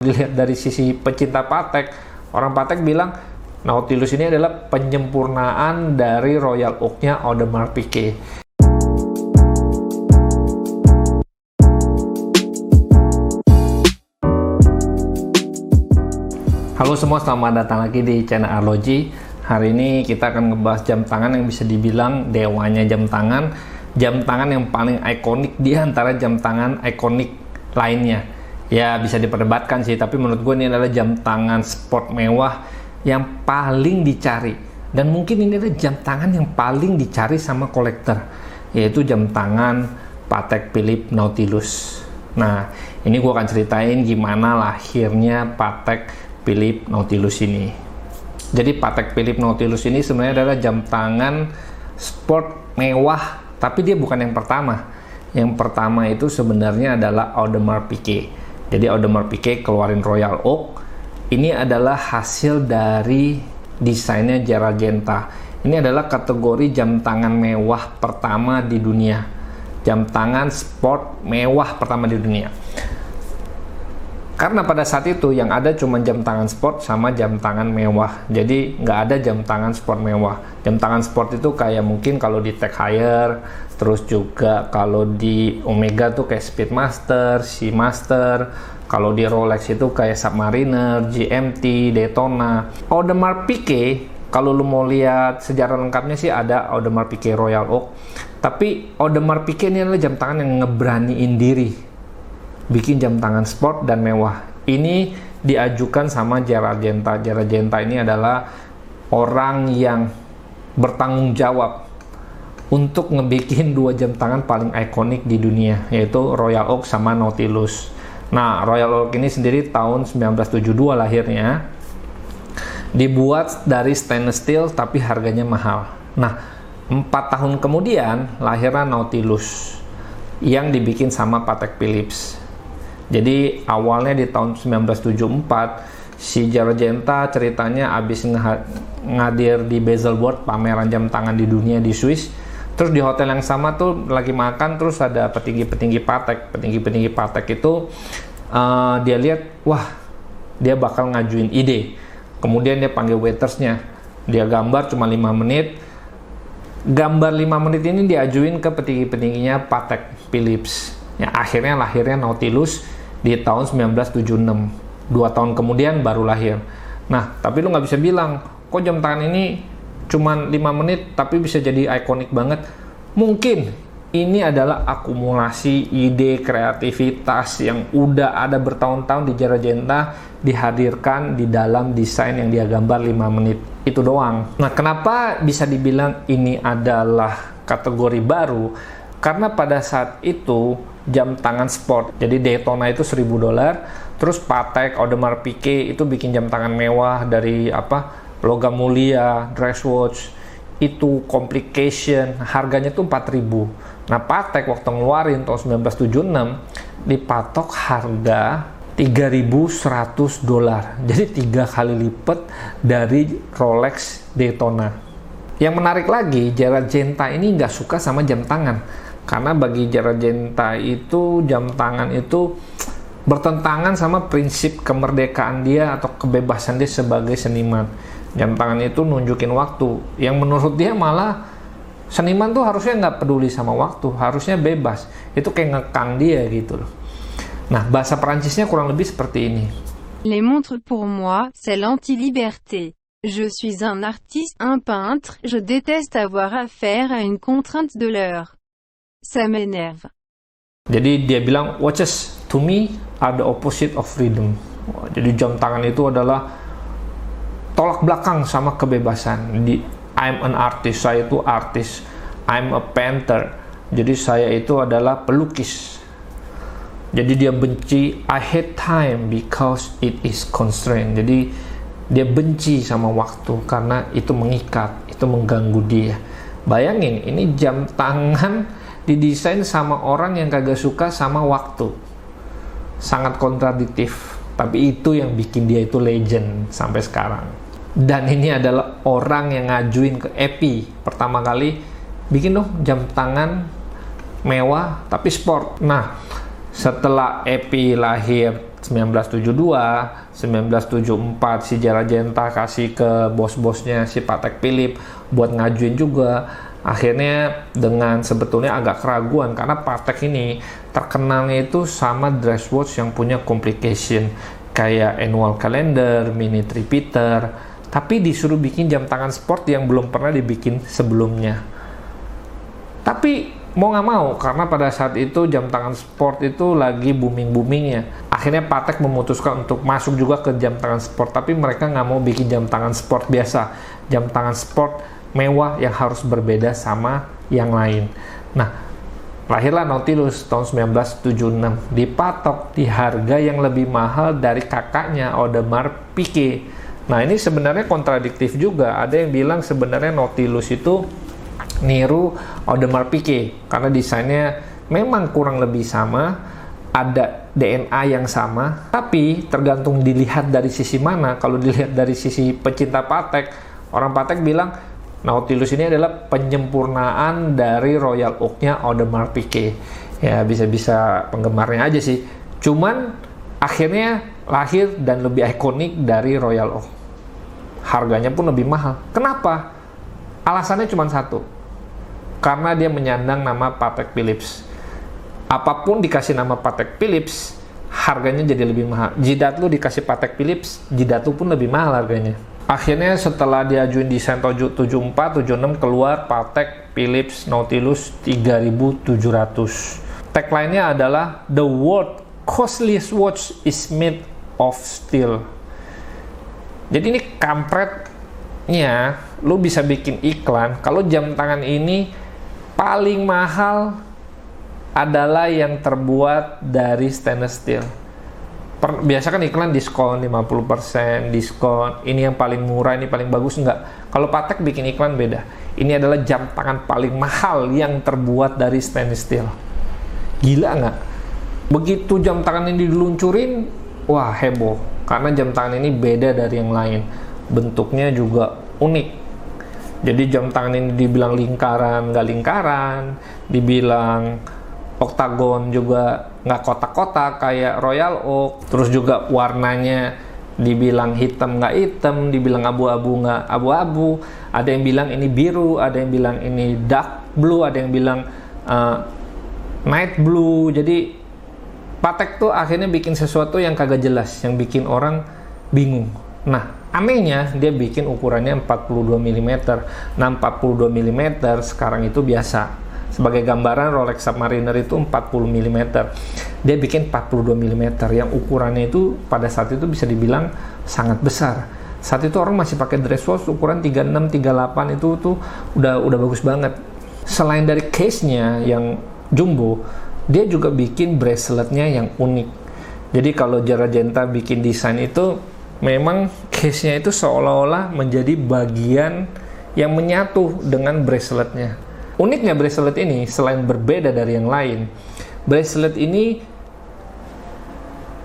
dilihat dari sisi pecinta Patek, orang Patek bilang Nautilus ini adalah penyempurnaan dari Royal Oak-nya Audemars Piguet. Halo semua, selamat datang lagi di channel Arloji. Hari ini kita akan ngebahas jam tangan yang bisa dibilang dewanya jam tangan yang paling ikonik di antara jam tangan ikonik lainnya. Ya bisa diperdebatkan sih, tapi menurut gue ini adalah jam tangan sport mewah yang paling dicari. Dan mungkin ini adalah jam tangan yang paling dicari sama kolektor, yaitu jam tangan Patek Philippe Nautilus. Nah, ini gue akan ceritain gimana lahirnya Patek Philippe Nautilus ini. Jadi Patek Philippe Nautilus ini sebenarnya adalah jam tangan sport mewah, tapi dia bukan yang pertama. Yang pertama itu sebenarnya adalah Audemars Piguet. Jadi Audemars Piguet keluarin Royal Oak. Ini adalah hasil dari desainnya Gerald Genta. Ini adalah kategori jam tangan mewah pertama di dunia. Jam tangan sport mewah pertama di dunia. Karena pada saat itu yang ada cuma jam tangan sport sama jam tangan mewah. Jadi nggak ada jam tangan sport mewah. Jam tangan sport itu kayak mungkin kalau di Tag Heuer, terus juga kalau di Omega tuh kayak Speedmaster, Seamaster. Kalau di Rolex itu kayak Submariner, GMT, Daytona. Audemars Piguet, kalau lu mau lihat sejarah lengkapnya sih ada Audemars Piguet Royal Oak. Tapi Audemars Piguet ini adalah jam tangan yang ngeberaniin diri bikin jam tangan sport dan mewah. Ini diajukan sama Gerald Genta. Gerald Genta ini adalah orang yang bertanggung jawab untuk ngebikin dua jam tangan paling ikonik di dunia, yaitu Royal Oak sama Nautilus. Nah, Royal Oak ini sendiri tahun 1972 lahirnya. Dibuat dari stainless steel tapi harganya mahal. Nah, 4 tahun kemudian lahirnya Nautilus yang dibikin sama Patek Philippe. Jadi awalnya di tahun 1974 si Gerald Genta ceritanya abis ngadir di Baselworld, pameran jam tangan di dunia di Swiss. Terus di hotel yang sama tuh lagi makan, terus ada petinggi-petinggi Patek itu dia lihat, wah dia bakal ngajuin ide. Kemudian dia panggil waitersnya, dia gambar cuma 5 menit. Gambar 5 menit ini diajuin ke petinggi-petingginya Patek Philippe. Ya, akhirnya lahirnya Nautilus di tahun 1976. 2 tahun kemudian baru lahir. Nah, tapi lu nggak bisa bilang, kok jam tangan ini cuma 5 menit tapi bisa jadi ikonik banget. Mungkin ini adalah akumulasi ide kreativitas yang udah ada bertahun-tahun di Gerald Genta dihadirkan di dalam desain yang dia gambar 5 menit. Itu doang. Nah, kenapa bisa dibilang ini adalah kategori baru? Karena pada saat itu jam tangan sport, jadi Daytona itu $1.000, terus Patek, Audemars Piguet itu bikin jam tangan mewah dari logam mulia, dress watch, itu complication, harganya tuh 4.000. Nah, Patek waktu ngeluarin tahun 1976 dipatok harga $3.100, jadi 3 kali lipat dari Rolex Daytona. Yang menarik lagi, Gerald Genta ini nggak suka sama jam tangan. Karena bagi Gerald Genta itu jam tangan itu bertentangan sama prinsip kemerdekaan dia atau kebebasan dia sebagai seniman. Jam tangan itu nunjukin waktu, yang menurut dia malah seniman tuh harusnya nggak peduli sama waktu, harusnya bebas. Itu kayak ngekang dia gitu loh. Nah, bahasa Perancisnya kurang lebih seperti ini. Les montres pour moi, c'est l'anti-liberté. Je suis un artiste, un peintre, je déteste avoir affaire à une contrainte de l'heure. Ça m'énerve. Jadi dia bilang, watches to me are the opposite of freedom. Jadi jam tangan itu adalah tolak belakang sama kebebasan. I'm an artist, saya itu artis. I'm a painter, jadi saya itu adalah pelukis. Jadi dia benci, I hate time because it is constraint. Jadi dia benci sama waktu karena itu mengikat, itu mengganggu dia. Bayangin, ini jam tangan didesain sama orang yang kagak suka sama waktu. Sangat kontradiktif, tapi itu yang bikin dia itu legend sampai sekarang. Dan ini adalah orang yang ngajuin ke EPI pertama kali, bikin dong jam tangan mewah tapi sport. Nah, setelah EPI lahir 1972, 1974 si Geragenta kasih ke bos-bosnya si Patek Philippe buat ngajuin juga. Akhirnya dengan sebetulnya agak keraguan karena Patek ini terkenalnya itu sama dress watch yang punya complication kayak annual calendar, minute repeater, tapi disuruh bikin jam tangan sport yang belum pernah dibikin sebelumnya. Tapi mau nggak mau, karena pada saat itu jam tangan sport itu lagi booming-boomingnya. Akhirnya Patek memutuskan untuk masuk juga ke jam tangan sport, tapi mereka nggak mau bikin jam tangan sport biasa. Jam tangan sport mewah yang harus berbeda sama yang lain. Nah, lahirlah Nautilus tahun 1976, dipatok di harga yang lebih mahal dari kakaknya Audemars Piguet. Nah, ini sebenarnya kontradiktif juga. Ada yang bilang sebenarnya Nautilus itu niru Audemars Piguet karena desainnya memang kurang lebih sama, ada DNA yang sama, tapi tergantung dilihat dari sisi mana. Kalau dilihat dari sisi pecinta Patek, orang Patek bilang Nautilus ini adalah penyempurnaan dari Royal Oak-nya Audemars Piguet. Ya, bisa-bisa penggemarnya aja sih. Cuman akhirnya lahir dan lebih ikonik dari Royal Oak. Harganya pun lebih mahal. Kenapa? Alasannya cuma satu. Karena dia menyandang nama Patek Philippe. Apapun dikasih nama Patek Philippe, harganya jadi lebih mahal. Jidat lu dikasih Patek Philippe, jidat lu pun lebih mahal harganya. Akhirnya setelah diajuin desain 74, 76 keluar Patek Philippe Nautilus 3700. Tagline-nya adalah "The world costliest watch is made of steel". Jadi ini kampretnya, lu bisa bikin iklan kalau jam tangan ini paling mahal adalah yang terbuat dari stainless steel. Biasa kan iklan diskon 50%, diskon, ini yang paling murah, ini paling bagus. Enggak. Kalau Patek bikin iklan beda. Ini adalah jam tangan paling mahal yang terbuat dari stainless steel. Gila nggak? Begitu jam tangan ini diluncurin, wah heboh. Karena jam tangan ini beda dari yang lain. Bentuknya juga unik. Jadi jam tangan ini dibilang lingkaran, nggak lingkaran, dibilang oktagon juga nggak kotak-kotak kayak Royal Oak. Terus juga warnanya dibilang hitam nggak hitam, dibilang abu-abu nggak abu-abu. Ada yang bilang ini biru, ada yang bilang ini dark blue, ada yang bilang night blue. Jadi Patek tuh akhirnya bikin sesuatu yang kagak jelas, yang bikin orang bingung. Nah, anehnya dia bikin ukurannya 42 mm. Nah, 42 mm sekarang itu biasa. Sebagai gambaran Rolex Submariner itu 40 mm. Dia bikin 42 mm yang ukurannya itu pada saat itu bisa dibilang sangat besar. Saat itu orang masih pakai dress watch ukuran 36, 38 itu tuh udah bagus banget. Selain dari case-nya yang jumbo, dia juga bikin braceletnya yang unik. Jadi kalau Geragenta bikin desain itu memang case-nya itu seolah-olah menjadi bagian yang menyatu dengan braceletnya. Uniknya bracelet ini, selain berbeda dari yang lain, bracelet ini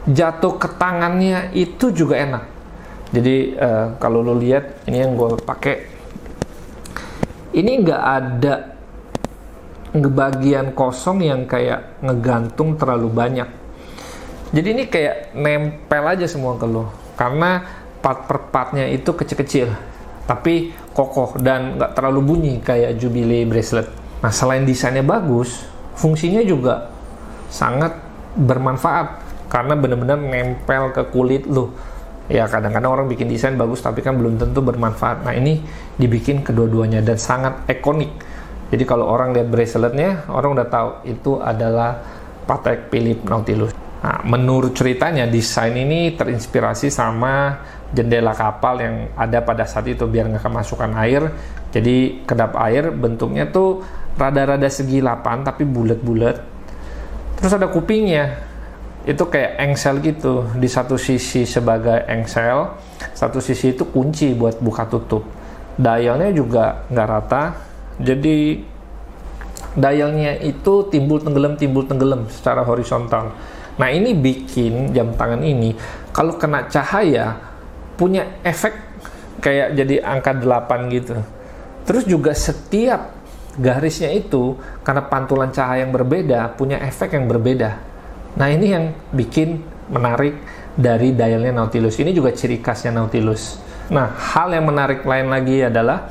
jatuh ke tangannya itu juga enak. Jadi kalau lo lihat, ini yang gue pakai, ini nggak ada bagian kosong yang kayak ngegantung terlalu banyak. Jadi ini kayak nempel aja semua ke lo. Karena part per partnya itu kecil-kecil, tapi kokoh dan nggak terlalu bunyi kayak Jubilee bracelet. Nah, selain desainnya bagus, fungsinya juga sangat bermanfaat karena benar-benar nempel ke kulit lo. Ya, kadang-kadang orang bikin desain bagus tapi kan belum tentu bermanfaat. Nah, ini dibikin kedua-duanya dan sangat ikonik. Jadi kalau orang lihat braceletnya, orang udah tahu itu adalah Patek Philippe Nautilus. Nah, menurut ceritanya desain ini terinspirasi sama jendela kapal yang ada pada saat itu biar nggak kemasukan air. Jadi kedap air bentuknya tuh rada-rada segi 8 tapi bulat-bulat. Terus ada kupingnya, itu kayak engsel gitu. Di satu sisi sebagai engsel, satu sisi itu kunci buat buka tutup. Dialnya juga nggak rata. Jadi dialnya itu timbul tenggelam secara horizontal. Nah, ini bikin jam tangan ini kalau kena cahaya punya efek kayak jadi angka 8 gitu. Terus juga setiap garisnya itu karena pantulan cahaya yang berbeda punya efek yang berbeda. Nah, ini yang bikin menarik dari dialnya Nautilus. Ini juga ciri khasnya Nautilus. Nah, hal yang menarik lain lagi adalah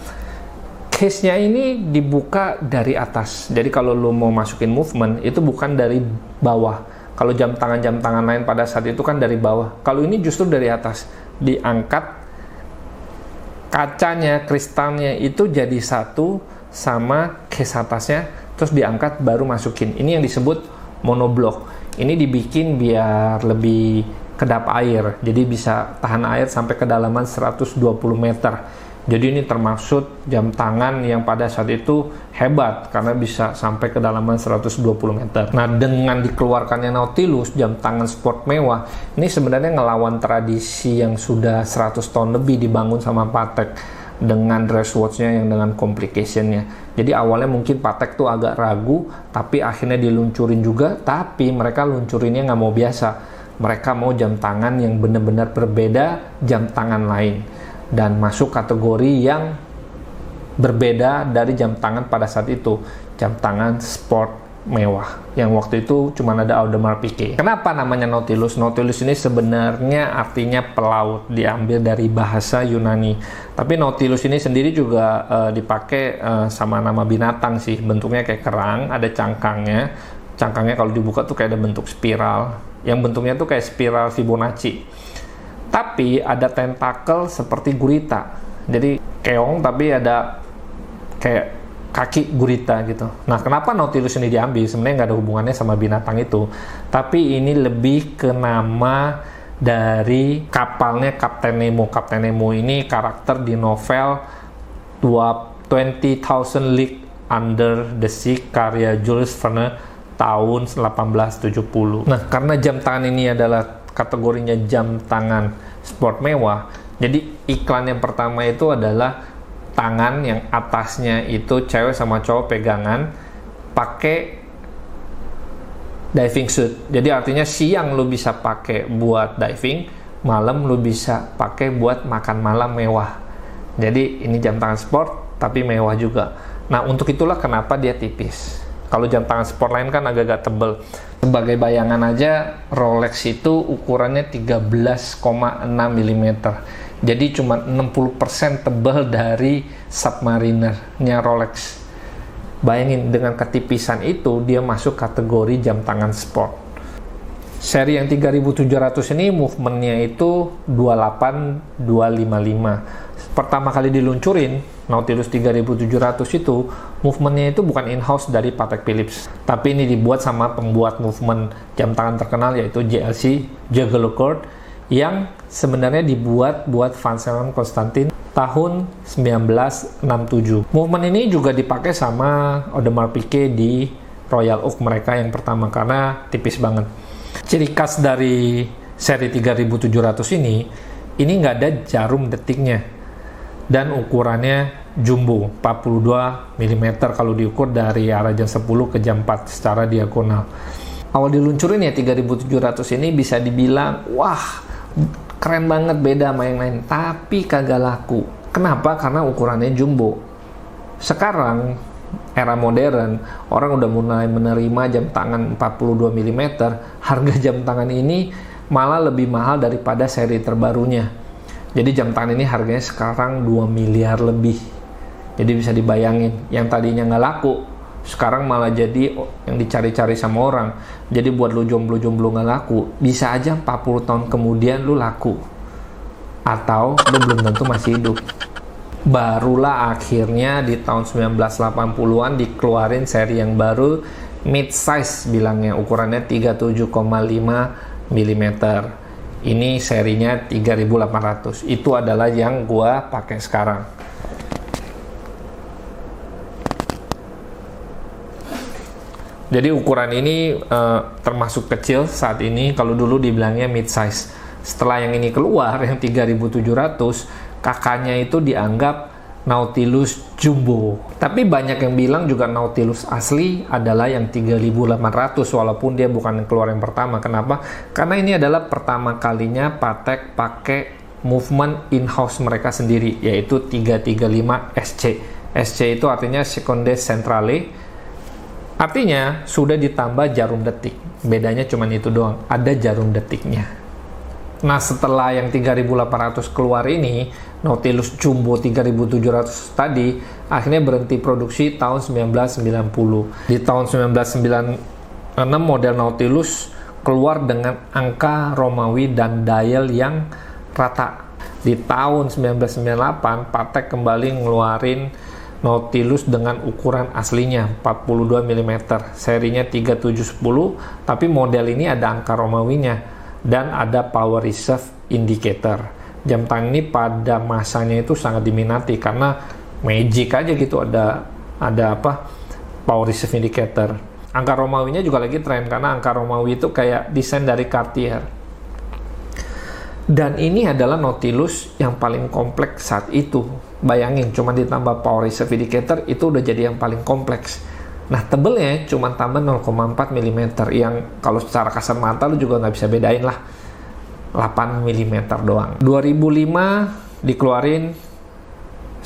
case-nya ini dibuka dari atas. Jadi kalau lu mau masukin movement, itu bukan dari bawah. Kalau jam tangan lain pada saat itu kan dari bawah. Kalau ini justru dari atas. Diangkat kacanya, kristalnya itu jadi satu sama case atasnya, terus diangkat baru masukin. Ini yang disebut monoblock. Ini dibikin biar lebih kedap air, jadi bisa tahan air sampai kedalaman 120 meter. Jadi ini termasuk jam tangan yang pada saat itu hebat karena bisa sampai kedalaman 120 meter. Nah, dengan dikeluarkannya Nautilus, jam tangan sport mewah, ini sebenarnya ngelawan tradisi yang sudah 100 tahun lebih dibangun sama Patek dengan dress watch-nya yang dengan complication-nya. Jadi awalnya mungkin Patek tuh agak ragu, tapi akhirnya diluncurin juga, tapi mereka luncurinnya nggak mau biasa. Mereka mau jam tangan yang benar-benar berbeda jam tangan lain dan masuk kategori yang berbeda dari jam tangan pada saat itu, jam tangan sport mewah yang waktu itu cuma ada Audemars Piguet. Kenapa namanya Nautilus? Nautilus ini sebenarnya artinya pelaut, diambil dari bahasa Yunani. Tapi Nautilus ini sendiri juga dipakai sama nama binatang sih, bentuknya kayak kerang, ada cangkangnya. Cangkangnya kalau dibuka tuh kayak ada bentuk spiral, yang bentuknya tuh kayak spiral Fibonacci. Tapi ada tentakel seperti gurita. Jadi keong tapi ada kayak kaki gurita gitu. Nah, kenapa Nautilus ini diambil? Sebenarnya nggak ada hubungannya sama binatang itu. Tapi ini lebih ke nama dari kapalnya Kapten Nemo. Kapten Nemo ini karakter di novel 20,000 Leagues Under the Sea karya Jules Verne tahun 1870. Nah, karena jam tangan ini adalah kategorinya jam tangan sport mewah, jadi iklan yang pertama itu adalah tangan yang atasnya itu cewek sama cowok pegangan pakai diving suit. Jadi artinya siang lu bisa pakai buat diving, malam lu bisa pakai buat makan malam mewah. Jadi ini jam tangan sport tapi mewah juga. Nah, untuk itulah kenapa dia tipis. Kalau jam tangan sport lain kan agak-agak tebel. Sebagai bayangan aja, Rolex itu ukurannya 13,6 mm. Jadi cuma 60% tebal dari Submariner-nya Rolex. Bayangin, dengan ketipisan itu, dia masuk kategori jam tangan sport. Seri yang 3700 ini movementnya itu 28255. Pertama kali diluncurin, Nautilus 3700 itu, movementnya itu bukan in-house dari Patek Philippe. Tapi ini dibuat sama pembuat movement jam tangan terkenal yaitu JLC, Jaeger-LeCoultre, yang sebenarnya dibuat buat Vacheron Constantin tahun 1967. Movement ini juga dipakai sama Audemars Piguet di Royal Oak mereka yang pertama karena tipis banget. Ciri khas dari seri 3700 ini nggak ada jarum detiknya dan ukurannya jumbo 42 mm kalau diukur dari arah jam 10 ke jam 4 secara diagonal. Awal diluncurin ya 3700 ini bisa dibilang wah keren banget, beda sama yang lain, tapi kagak laku. Kenapa? Karena ukurannya jumbo. Sekarang era modern, orang udah mulai menerima jam tangan 42 mm, harga jam tangan ini malah lebih mahal daripada seri terbarunya. Jadi jam tangan ini harganya sekarang 2 miliar lebih. Jadi bisa dibayangin, yang tadinya nggak laku, sekarang malah jadi yang dicari-cari sama orang. Jadi buat lu jomblo-jomblo nggak laku, bisa aja 40 tahun kemudian lu laku. Atau lu belum tentu masih hidup. Barulah akhirnya di tahun 1980-an dikeluarin seri yang baru, mid size bilangnya, ukurannya 37,5 mm. Ini serinya 3800. Itu adalah yang gua pakai sekarang. Jadi ukuran ini termasuk kecil saat ini, kalau dulu dibilangnya mid size. Setelah yang ini keluar, yang 3700, kakaknya itu dianggap Nautilus Jumbo. Tapi banyak yang bilang juga Nautilus asli adalah yang 3800 walaupun dia bukan yang keluar yang pertama. Kenapa? Karena ini adalah pertama kalinya Patek pakai movement in-house mereka sendiri, yaitu 335 SC. SC itu artinya Seconde Centrale Artinya sudah ditambah jarum detik. Bedanya cuma itu doang, ada jarum detiknya. Nah, setelah yang 3.800 keluar ini, Nautilus Jumbo 3.700 tadi akhirnya berhenti produksi tahun 1990. Di tahun 1996 model Nautilus keluar dengan angka Romawi dan dial yang rata. Di tahun 1998, Patek kembali ngeluarin Nautilus dengan ukuran aslinya 42 mm, serinya 3710, tapi model ini ada angka Romawinya dan ada power reserve indicator. Jam tangan ini pada masanya itu sangat diminati karena magic aja gitu, ada power reserve indicator. Angka Romawinya juga lagi tren karena angka Romawi itu kayak desain dari Cartier. Dan ini adalah Nautilus yang paling kompleks saat itu. Bayangin, cuma ditambah power reserve indicator itu udah jadi yang paling kompleks. Nah, tebelnya cuma tambah 0,4 mm, yang kalau secara kasar mata lu juga nggak bisa bedain lah. 8 mm doang. 2005 dikeluarin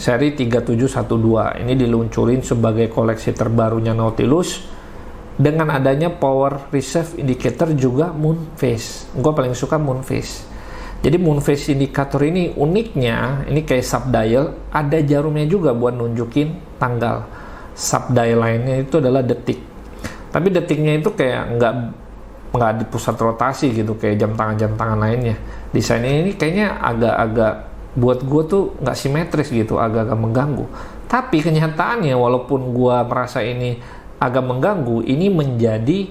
seri 3712. Ini diluncurin sebagai koleksi terbarunya Nautilus. Dengan adanya power reserve indicator juga moon phase. Gue paling suka moon phase. Jadi moon phase indikator ini uniknya, ini kayak subdial, ada jarumnya juga buat nunjukin tanggal. Subdial lainnya itu adalah detik. Tapi detiknya itu kayak nggak di pusat rotasi gitu, kayak jam tangan lainnya. Desainnya ini kayaknya agak-agak buat gue tuh nggak simetris gitu, agak-agak mengganggu. Tapi kenyataannya walaupun gue merasa ini agak mengganggu, ini menjadi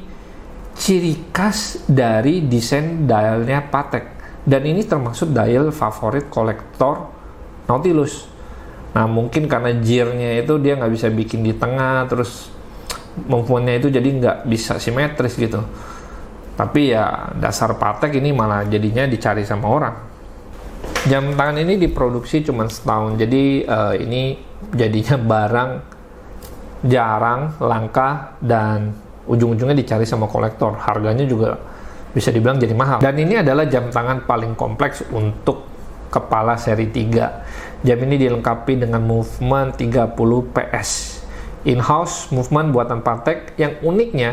ciri khas dari desain dialnya Patek. Dan ini termasuk dial favorit kolektor Nautilus. Nah, mungkin karena gearnya itu dia nggak bisa bikin di tengah, terus movementnya itu jadi nggak bisa simetris gitu. Tapi ya dasar Patek ini malah jadinya dicari sama orang. Jam tangan ini diproduksi cuma setahun, jadi ini jadinya barang jarang, langka, dan ujung-ujungnya dicari sama kolektor. Harganya juga bisa dibilang jadi mahal. Dan ini adalah jam tangan paling kompleks untuk kepala seri 3. Jam ini dilengkapi dengan movement 30 PS. In-house movement buatan Patek. Yang uniknya,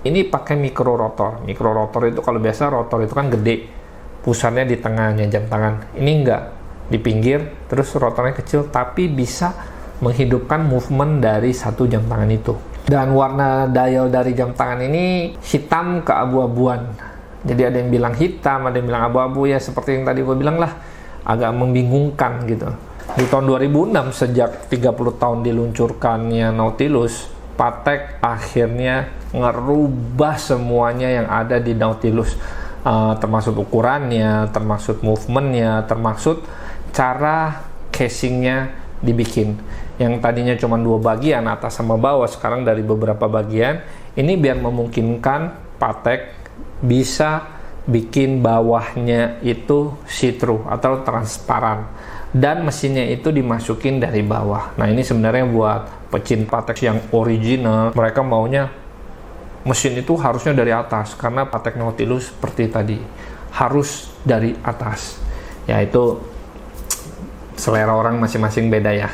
ini pakai micro rotor. Micro rotor itu kalau biasa rotor itu kan gede, pusatnya di tengahnya jam tangan. Ini enggak, di pinggir, terus rotornya kecil, tapi bisa menghidupkan movement dari satu jam tangan itu. Dan warna dial dari jam tangan ini hitam keabu-abuan. Jadi ada yang bilang hitam, ada yang bilang abu-abu, ya seperti yang tadi gue bilang lah, agak membingungkan gitu. Di tahun 2006, sejak 30 tahun diluncurkannya Nautilus, Patek akhirnya ngerubah semuanya yang ada di Nautilus, termasuk ukurannya, termasuk movementnya, termasuk cara casingnya dibikin. Yang tadinya cuma 2 bagian, atas sama bawah, sekarang dari beberapa bagian. Ini biar memungkinkan Patek bisa bikin bawahnya itu see-through atau transparan, dan mesinnya itu dimasukin dari bawah. Nah, ini sebenarnya buat pecinta Patek yang original, mereka maunya mesin itu harusnya dari atas, karena Patek Nautilus seperti tadi harus dari atas. Ya, itu selera orang masing-masing beda ya.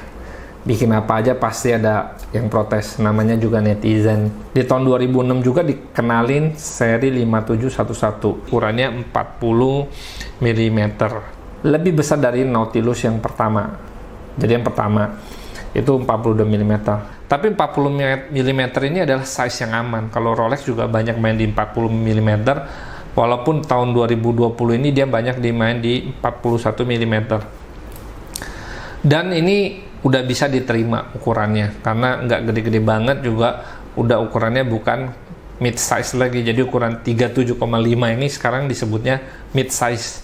Bikin apa aja pasti ada yang protes, namanya juga netizen. Di tahun 2006 juga dikenalin seri 5711, ukurannya 40 mm, lebih besar dari Nautilus yang pertama. Jadi yang pertama itu 42 mm. Tapi 40 mm ini adalah size yang aman. Kalau Rolex juga banyak main di 40 mm, walaupun tahun 2020 ini dia banyak dimain di 41 mm. Dan ini udah bisa diterima ukurannya, karena nggak gede-gede banget juga, udah ukurannya bukan mid size lagi, jadi ukuran 37,5 ini sekarang disebutnya mid size.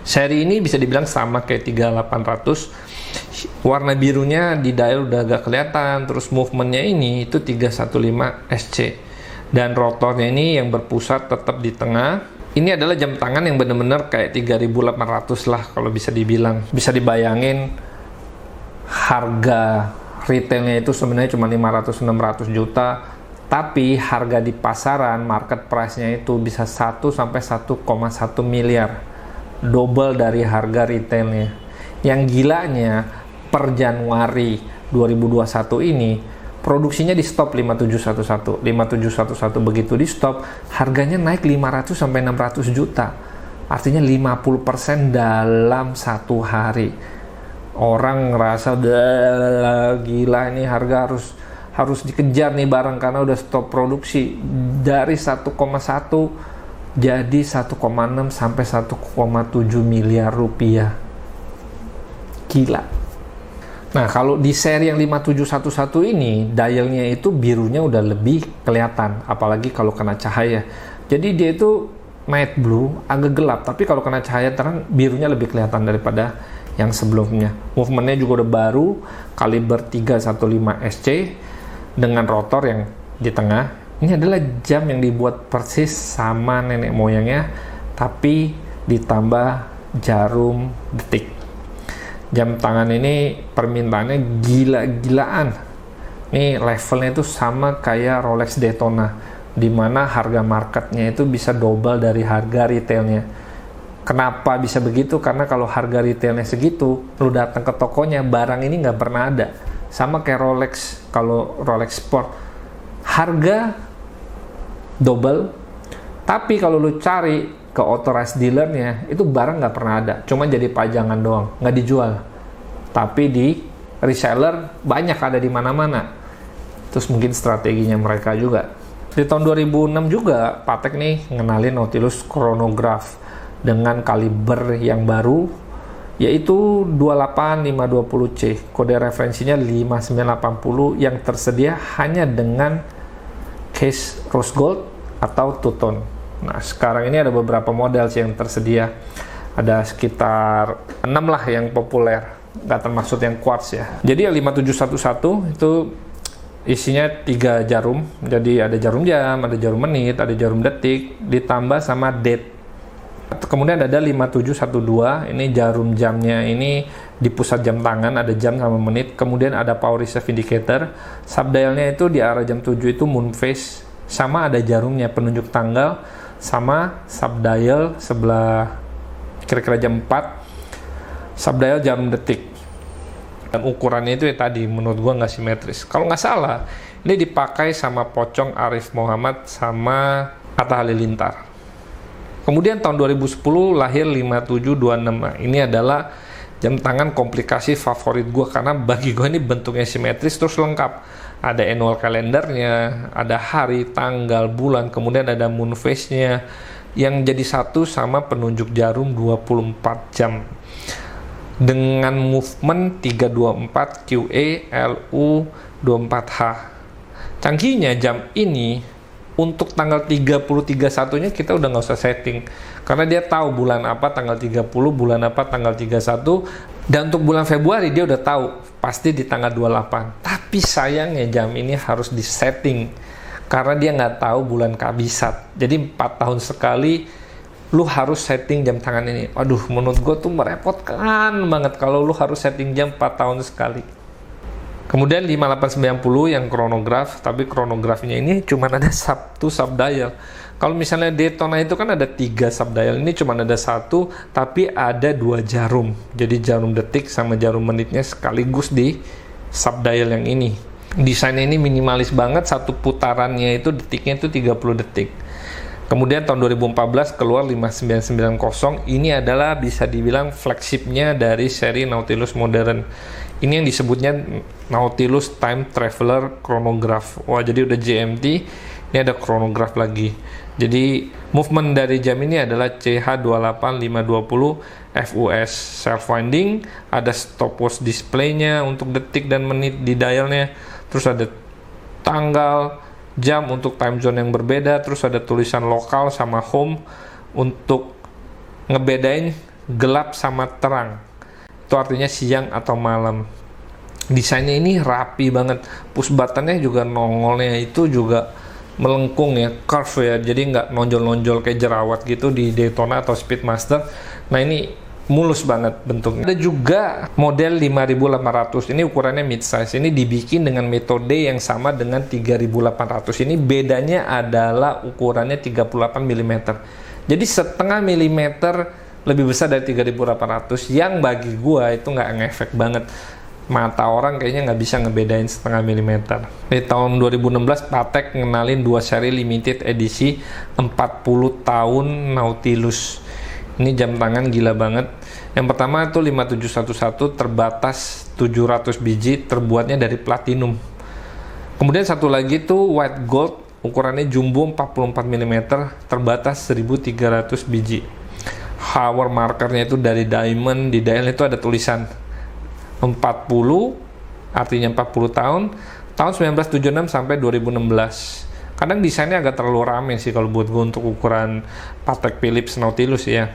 Seri ini bisa dibilang sama kayak 3800, warna birunya di dial udah agak kelihatan, terus movementnya ini itu 315 SC, dan rotornya ini yang berpusat tetap di tengah. Ini adalah jam tangan yang bener-bener kayak 3800 lah kalau bisa dibilang. Bisa dibayangin harga retailnya itu sebenarnya cuma 500-600 juta, tapi harga di pasaran market price-nya itu bisa 1 sampai 1,1 miliar, double dari harga retailnya. Yang gilanya per Januari 2021 ini produksinya di stop 5711. 5711 begitu di stop, harganya naik 500 sampai 600 juta. Artinya 50% dalam satu hari. Orang ngerasa udah gila, ini harga harus dikejar nih barang karena udah stop produksi. Dari 1,1 jadi 1,6 sampai 1,7 miliar rupiah. Gila. Nah, kalau di seri yang 5711 ini, dialnya itu birunya udah lebih kelihatan, apalagi kalau kena cahaya. Jadi dia itu matte blue, agak gelap, tapi kalau kena cahaya terang, birunya lebih kelihatan daripada yang sebelumnya. Movementnya juga udah baru, kaliber 315 SC, dengan rotor yang di tengah. Ini adalah jam yang dibuat persis sama nenek moyangnya, tapi ditambah jarum detik. Jam tangan ini permintaannya gila-gilaan. Ini levelnya itu sama kayak Rolex Daytona, di mana harga marketnya itu bisa double dari harga retailnya. Kenapa bisa begitu? Karena kalau harga retailnya segitu, lu datang ke tokonya, barang ini nggak pernah ada. Sama kayak Rolex, kalau Rolex Sport, harga double, tapi kalau lu cari ke authorized dealernya, itu barang nggak pernah ada, cuma jadi pajangan doang, nggak dijual. Tapi di reseller banyak ada di mana-mana. Terus mungkin strateginya mereka juga. Di tahun 2006 juga Patek nih ngenalin Nautilus Chronograph dengan kaliber yang baru, yaitu 28520C. Kode referensinya 5980 yang tersedia hanya dengan case rose gold atau two tone. Nah, sekarang ini ada beberapa model sih yang tersedia. Ada sekitar 6 lah yang populer, nggak termasuk yang quartz ya. Jadi yang 5711 itu isinya 3 jarum. Jadi ada jarum jam, ada jarum menit, ada jarum detik, ditambah sama date. Kemudian ada 5712, ini jarum jamnya ini di pusat jam tangan, ada jam sama menit. Kemudian ada power reserve indicator. Subdialnya itu di arah jam 7 itu moon phase, sama ada jarumnya penunjuk tanggal, sama subdial sebelah kira-kira jam 4, subdial jam detik. Dan ukurannya itu ya tadi menurut gua nggak simetris. Kalau nggak salah, ini dipakai sama Pocong Arif Muhammad sama Atta Halilintar. Kemudian tahun 2010 lahir 5726. Nah, ini adalah jam tangan komplikasi favorit gue karena bagi gue ini bentuknya simetris terus lengkap. Ada annual kalendernya, ada hari, tanggal, bulan, kemudian ada moon phase-nya yang jadi satu sama penunjuk jarum 24 jam. Dengan movement 324 QA LU 24H. Canggihnya jam ini untuk tanggal 30-31-nya kita udah nggak usah setting. Karena dia tahu bulan apa tanggal 30, bulan apa tanggal 31. Dan untuk bulan Februari dia udah tahu pasti di tanggal 28. Tapi sayangnya jam ini harus disetting karena dia nggak tahu bulan kabisat. Jadi 4 tahun sekali lu harus setting jam tangan ini. Aduh, menurut gue tuh merepotkan banget kalau lu harus setting jam 4 tahun sekali. Kemudian 5890 yang chronograph, tapi chronographnya ini cuma ada satu subdial. Kalau misalnya Daytona itu kan ada 3 subdial, ini cuma ada 1, tapi ada 2 jarum. Jadi jarum detik sama jarum menitnya sekaligus di subdial yang ini. Desainnya ini minimalis banget, satu putarannya itu detiknya itu 30 detik. Kemudian tahun 2014 keluar 5990, ini adalah bisa dibilang flagshipnya dari seri Nautilus modern. Ini yang disebutnya Nautilus Time Traveler Chronograph. Wah, jadi udah GMT, ini ada chronograph lagi. Jadi movement dari jam ini adalah CH28520 FUS self winding, ada stopwatch displaynya untuk detik dan menit di dialnya, terus ada tanggal, jam untuk time zone yang berbeda, terus ada tulisan lokal sama home untuk ngebedain gelap sama terang. Itu artinya siang atau malam. Desainnya ini rapi banget. Push buttonnya juga nongolnya itu juga melengkung ya, curve ya, jadi nggak nonjol-nonjol kayak jerawat gitu di Daytona atau Speedmaster. Nah, ini mulus banget bentuknya. Ada juga model 5800, ini ukurannya mid size, ini dibikin dengan metode yang sama dengan 3800. Ini bedanya adalah ukurannya 38 mm, jadi setengah milimeter lebih besar dari 3800, yang bagi gua itu nggak ngefek banget. mata orang kayaknya nggak bisa ngebedain setengah milimeter. Di tahun 2016 Patek ngenalin 2 seri limited edisi 40 tahun Nautilus. Ini jam tangan gila banget. Yang pertama itu 5711 terbatas 700 biji, terbuatnya dari platinum. Kemudian satu lagi tuh white gold, ukurannya jumbo 44 mm, terbatas 1300 biji. Hour markernya itu dari diamond, di dial itu ada tulisan 40, artinya 40 tahun 1976 sampai 2016. Kadang desainnya agak terlalu rame sih kalau buat gue untuk ukuran Patek Philippe Nautilus ya.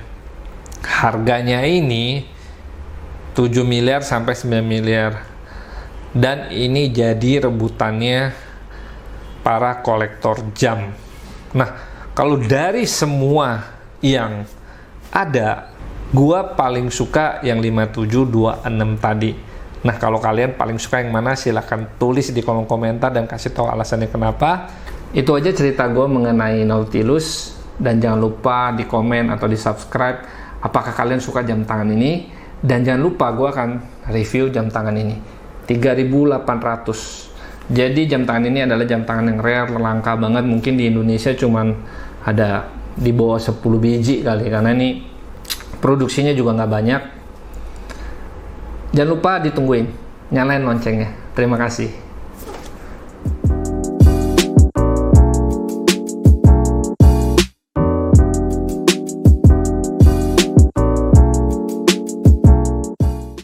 Harganya ini 7 miliar sampai 9 miliar. Dan ini jadi rebutannya para kolektor jam. Nah, kalau dari semua yang ada, gua paling suka yang 5726 tadi. Nah, kalau kalian paling suka yang mana, silahkan tulis di kolom komentar dan kasih tahu alasannya kenapa. Itu aja cerita gua mengenai Nautilus. Dan jangan lupa di komen atau di subscribe apakah kalian suka jam tangan ini. Dan jangan lupa gua akan review jam tangan ini 3.800. Jadi jam tangan ini adalah jam tangan yang rare, langka banget. Mungkin di Indonesia cuman ada di bawah 10 biji kali, karena ini produksinya juga nggak banyak. Jangan lupa ditungguin, nyalain loncengnya. Terima kasih.